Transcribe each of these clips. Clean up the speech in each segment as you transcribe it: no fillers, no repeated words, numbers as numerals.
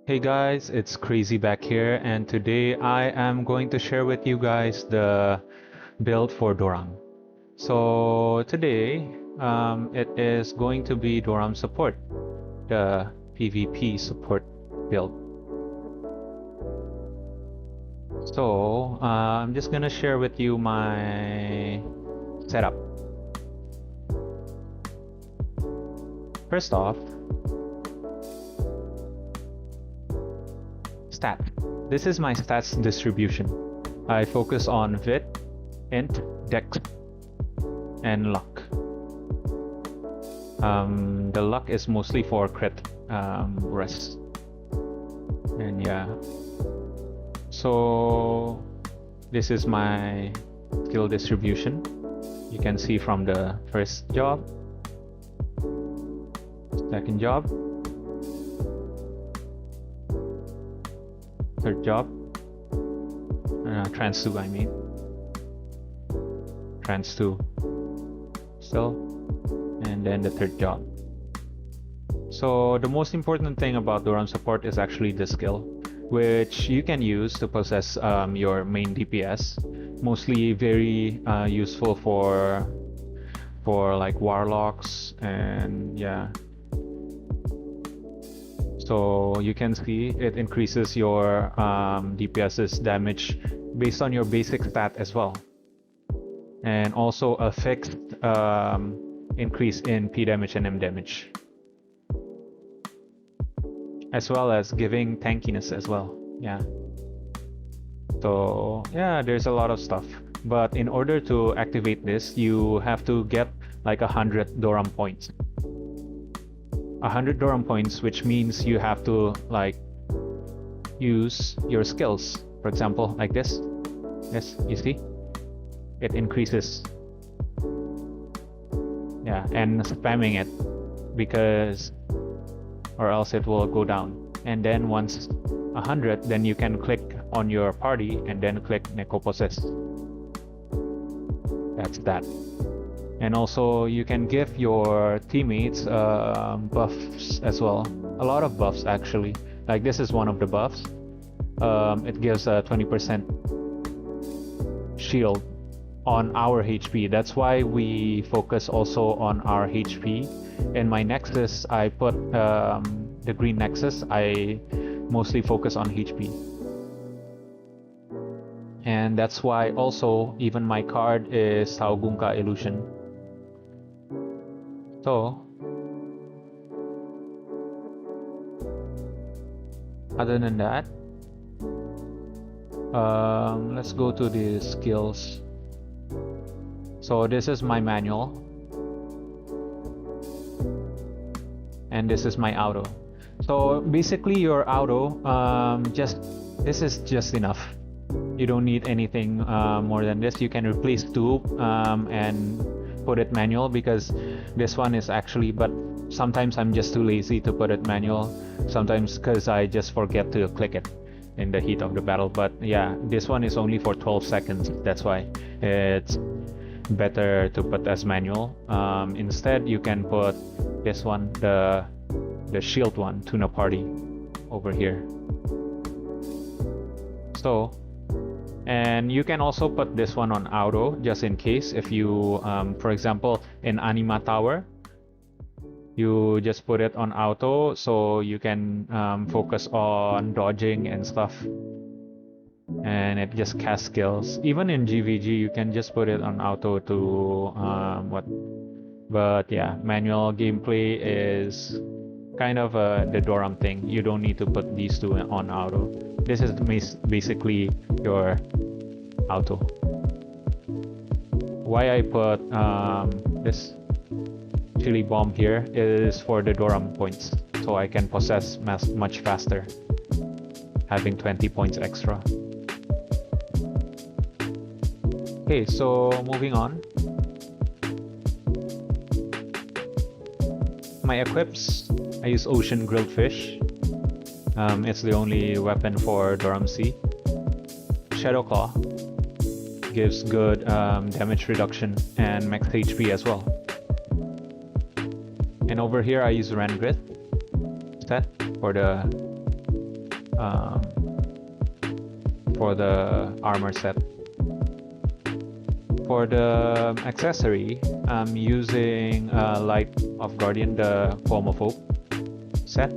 Hey guys, it's Crazy back here, and today I am going to share with you guys the build for Doram. So today, it is going to be Doram support, the PvP support build. So I'm just gonna share with you my setup. First off, stat. This is my stats distribution. I focus on Vit, Int, Dex, and Luck. The Luck is mostly for crit rest. And yeah. So this is my skill distribution. You can see from the first job, second job, third job, trans 2 I mean, trans 2 still, and then the third job. So the most important thing about Doram support is actually the skill, which you can use to possess your main DPS. Mostly very useful for like Warlocks, and yeah. So you can see it increases your DPS's damage based on your basic stat as well, and also a fixed increase in P damage and M damage, as well as giving tankiness as well. Yeah. So yeah, there's a lot of stuff. But in order to activate this, you have to get like 100 Doram points. 100 Doram points, which means you have to like use your skills. For example, like this. Yes, you see? It increases. Yeah, and spamming it, because or else it will go down. And then once 100, then you can click on your party and then click Neko Possessed. That's that. And also you can give your teammates buffs as well. A lot of buffs actually. Like this is one of the buffs. It gives a 20% shield on our HP. That's why we focus also on our HP. In my Nexus, I put the green Nexus. I mostly focus on HP. And that's why also even my card is Saugunka Illusion. So other than that, let's go to the skills. So this is my manual, and this is my auto. So basically your auto, this is just enough. You don't need anything more than this. You can replace 2 and put it manual, because this one is actually, but sometimes I'm just too lazy to put it manual, sometimes because I just forget to click it in the heat of the battle. But yeah, this one is only for 12 seconds, that's why it's better to put as manual. Instead you can put this one, the shield one, Tuna Party, over here. So, and you can also put this one on auto, just in case if you for example in Anima Tower, you just put it on auto so you can focus on dodging and stuff, and it just casts skills. Even in GVG you can just put it on auto to but yeah, manual gameplay is kind of the Doram thing. You don't need to put these 2 on auto. This is basically your auto. Why I put this chili bomb here is for the Doram points, so I can possess much faster, having 20 points extra. Okay, so moving on. My equips, I use Ocean Grilled Fish. It's the only weapon for Doram Sea. Shadow Claw gives good damage reduction and max HP as well. And over here I use Rangrit set for the for the armor set. For the accessory, I'm using Light of Guardian, the Poem of Hope set.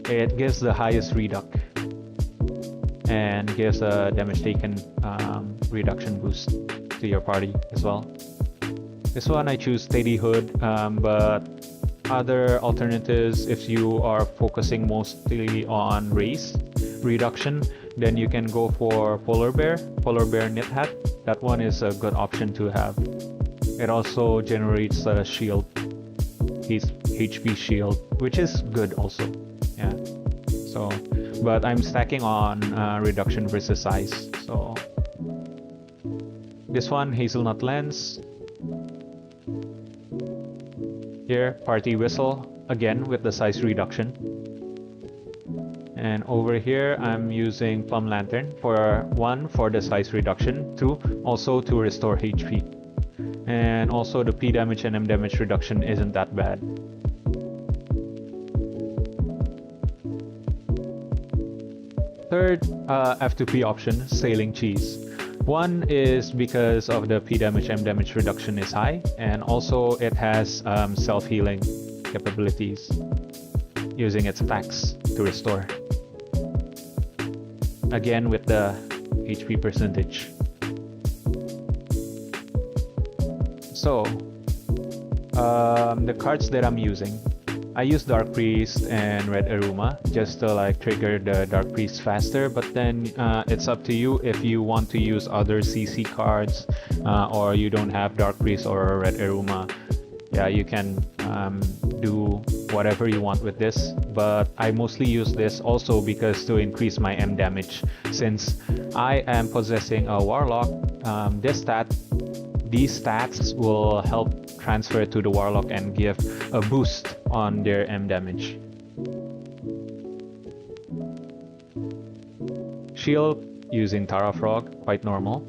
It gives the highest reduc and gives a damage taken reduction boost to your party as well. This one I choose Steady Hood, but other alternatives, if you are focusing mostly on race reduction, then you can go for Polar Bear Knit Hat. That one is a good option to have. It also generates a shield, HP shield, which is good also. Yeah. So, but I'm stacking on reduction versus size. So this one, Hazelnut Lens. Here, Party Whistle, again with the size reduction. And over here, I'm using Plum Lantern for 1 for the size reduction, 2 also to restore HP. And also the P damage and M damage reduction isn't that bad. Third F2P option, Sailing Cheese. One is because of the P damage, M damage reduction is high, and also it has self-healing capabilities using its attacks to restore. Again with the HP percentage. So, the cards that I'm using, I use Dark Priest and Red Aruma just to like trigger the Dark Priest faster, but then it's up to you if you want to use other CC cards or you don't have Dark Priest or Red Aruma. Yeah, you can do whatever you want with this, but I mostly use this also because to increase my M damage. Since I am possessing a Warlock, these stats will help transfer to the Warlock and give a boost on their M damage. Shield using Tara Frog, quite normal.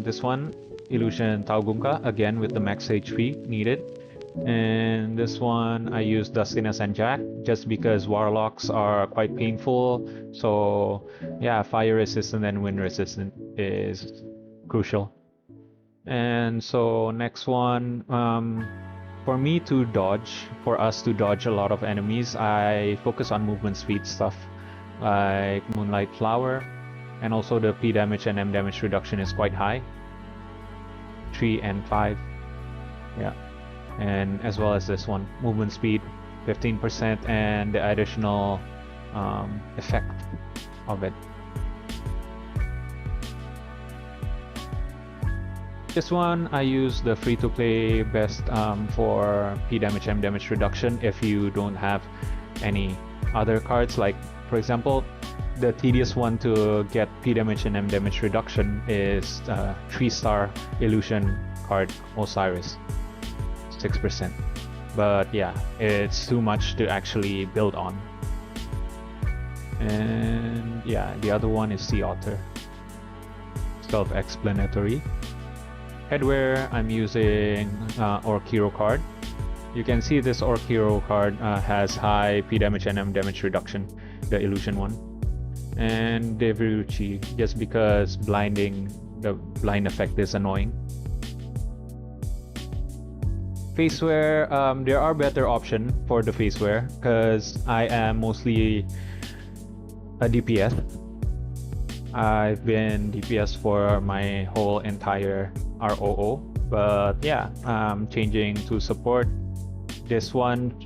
This one, Illusion Taugunka, again with the max HP needed. And this one I use Dustiness and Jack just because Warlocks are quite painful. So yeah, fire resistant and wind resistant is crucial. And so next one, for me to dodge, for us to dodge a lot of enemies, I focus on movement speed stuff like Moonlight Flower, and also the P damage and M damage reduction is quite high, 3 and 5. Yeah. And as well as this one, movement speed 15% and the additional effect of it. This one I use the free-to-play best for P damage, M damage reduction if you don't have any other cards. Like for example, the tedious one to get P damage and M damage reduction is 3-star illusion card Osiris, 6%. But yeah, it's too much to actually build on. And yeah, the other one is Sea Otter. Self-explanatory. Headwear, I'm using Orc Hero card. You can see this Orc Hero card has high P damage and M damage reduction, the illusion one. And Deviruchi, just because the blind effect is annoying. Facewear, there are better options for the facewear because I am mostly a DPS. I've been DPS for my whole entire ROO, but yeah, changing to support. This one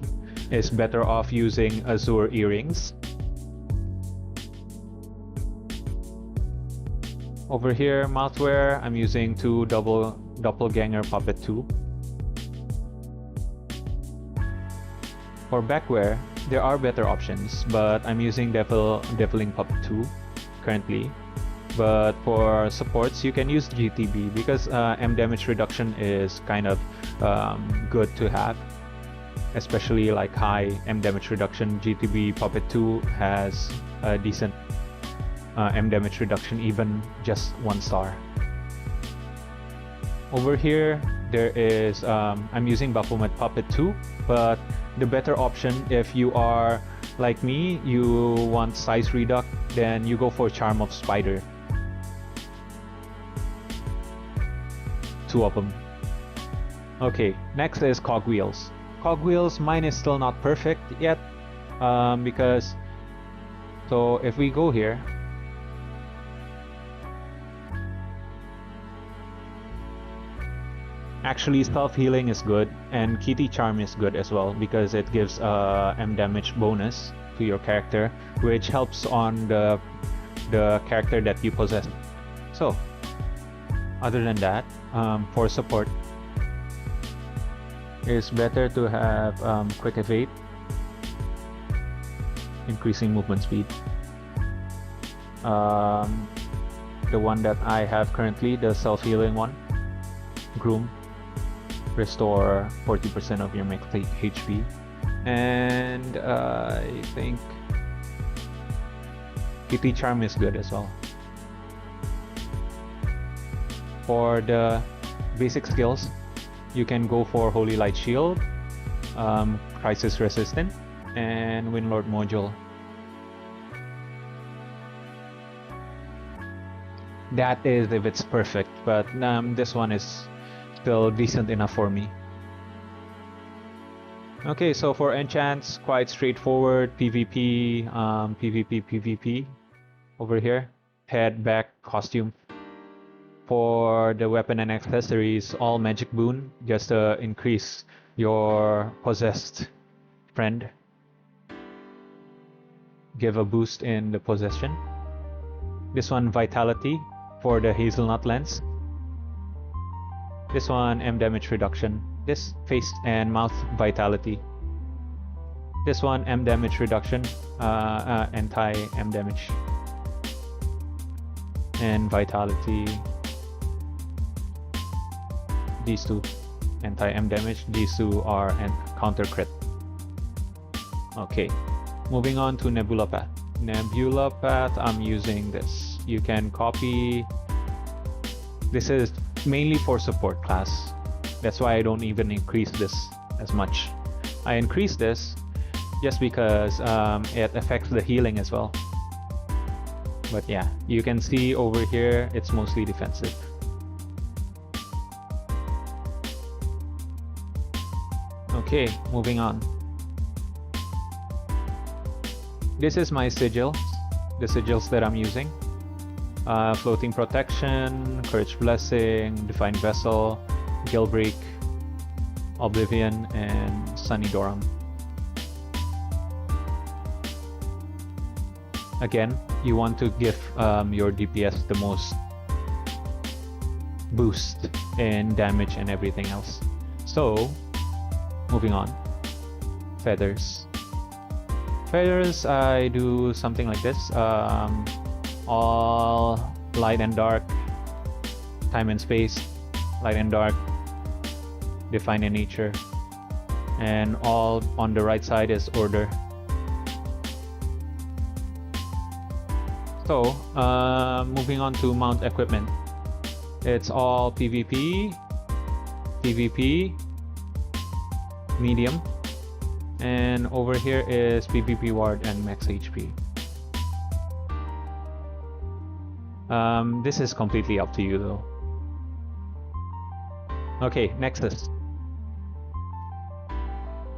is better off using Azure Earrings. Over here, mouthwear, I'm using 2 Doppelganger Puppet 2. For backwear, there are better options, but I'm using Deviling Puppet 2 currently. But for supports, you can use GTB because M damage reduction is kind of good to have, especially like high M damage reduction. GTB Puppet 2 has a decent M damage reduction, even just 1 star. Over here, there is I'm using Baphomet Puppet 2, but the better option if you are like me, you want size reduct, then you go for Charm of Spider. 2 of them. Okay, next is Cogwheels. Cogwheels, mine is still not perfect yet, because, so if we go here, actually self-healing is good, and Kitty Charm is good as well, because it gives M damage bonus to your character, which helps on the character that you possess. So, other than that, for support, it's better to have Quick Evade, increasing movement speed. The one that I have currently, the self-healing one, Groom, restore 40% of your max HP, and I think Kitty Charm is good as well. For the basic skills, you can go for Holy Light Shield, Crisis Resistant, and Windlord Module. That is if it's perfect, but this one is still decent enough for me. Okay, so for enchants, quite straightforward. PvP, PvP over here. Head, back, costume. For the weapon and accessories, all magic boon, just to increase your possessed friend. Give a boost in the possession. This one, vitality for the hazelnut lens. This one, M damage reduction. This, face and mouth vitality. This one, M damage reduction, anti-M damage. And vitality. These two, anti-M damage. These two are counter crit. Okay, moving on to Nebula Path. Nebula Path, I'm using this. You can copy. This is mainly for support class. That's why I don't even increase this as much. I increase this just because it affects the healing as well. But yeah, you can see over here, it's mostly defensive. Okay, moving on. This is my sigils, the sigils that I'm using. Floating Protection, Courage Blessing, Divine Vessel, Gilbreak, Oblivion, and Sunny Doram. Again, you want to give your DPS the most boost in damage and everything else. So, moving on. Feathers. Feathers, I do something like this. All light and dark, time and space, light and dark, define in nature, and all on the right side is order. So, moving on to mount equipment. It's all PvP, PvP, medium, and over here is PvP ward and max HP. This is completely up to you though. Okay, Nexus.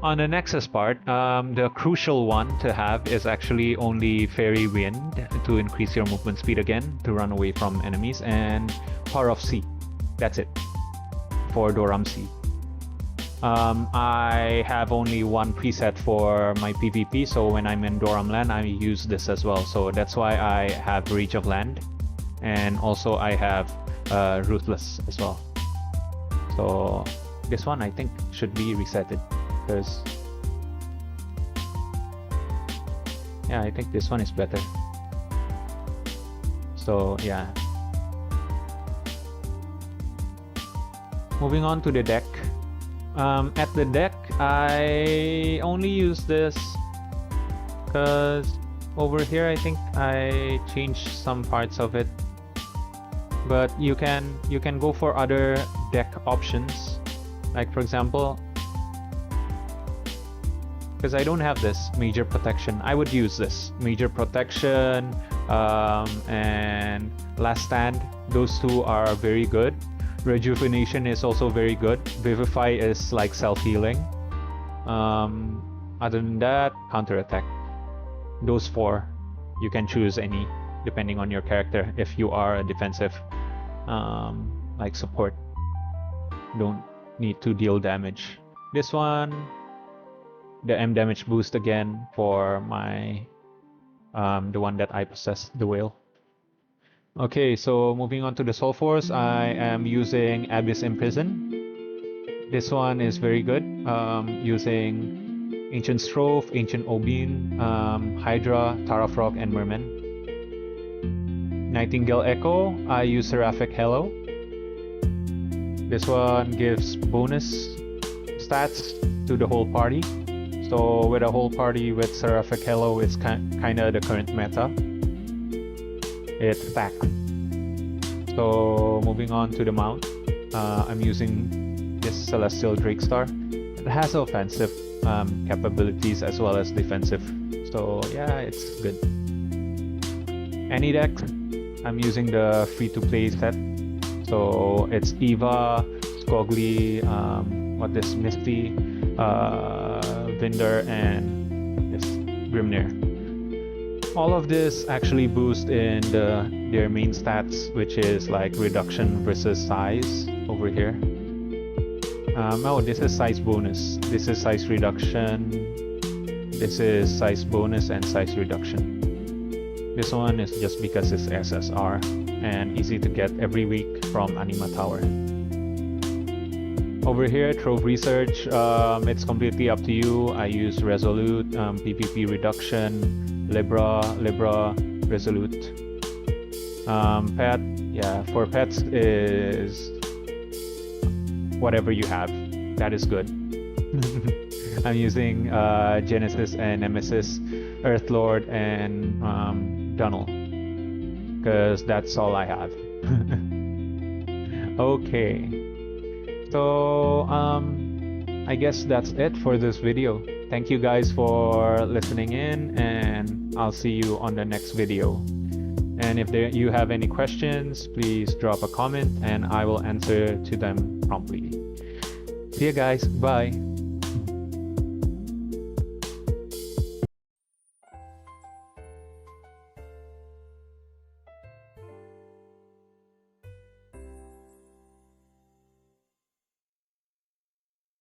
On the Nexus part, the crucial one to have is actually only Fairy Wind to increase your movement speed again, to run away from enemies, and Power of Sea. That's it for Doram Sea. I have only one preset for my PvP, so when I'm in Doram Land, I use this as well. So that's why I have Reach of Land, and also I have Ruthless as well. So this one I think should be resetted, because yeah, I think this one is better. So yeah. Moving on to the deck. At the deck, I only use this because over here I think I changed some parts of it. But you can go for other deck options Like for example, because I don't have this major protection, I would use this major protection and last stand. Those two are very good. Rejuvenation is also very good. Vivify is like self-healing. Other than that, counterattack. Those four, you can choose any depending on your character. If you are a defensive like support, don't need to deal damage. This one, the M damage boost again for my the one that I possess, the whale. Okay, so moving on to the Soul Force, I am using Abyss Imprison. This one is very good. Using Ancient Strophe, Ancient Obin, Hydra, Tarafrog, and Merman. Nightingale Echo, I use Seraphic Hello. This one gives bonus stats to the whole party. So with a whole party with Seraphic Hello, it's kinda the current meta. It's stacked. So moving on to the mount, I'm using this Celestial Drake Star. It has offensive capabilities as well as defensive. So yeah, it's good. Any deck, I'm using the free-to-play set. So it's Eva, Skogli, Misty, Vinder, and this Grimnir. All of this actually boost in their main stats, which is like reduction versus size over here. Oh, this is size bonus. This is size reduction. This is size bonus and size reduction. This one is just because it's SSR and easy to get every week from Anima Tower. Over here, Trove Research, it's completely up to you. I use Resolute, PPP Reduction, Libra, Resolute. Pet, yeah, for pets is whatever you have. That is good. I'm using Genesis and Nemesis, Earthlord, and Dunnel, because that's all I have. Okay. So I guess that's it for this video. Thank you guys for listening in, and I'll see you on the next video. And if you have any questions, please drop a comment and I will answer to them promptly. See you guys. Bye.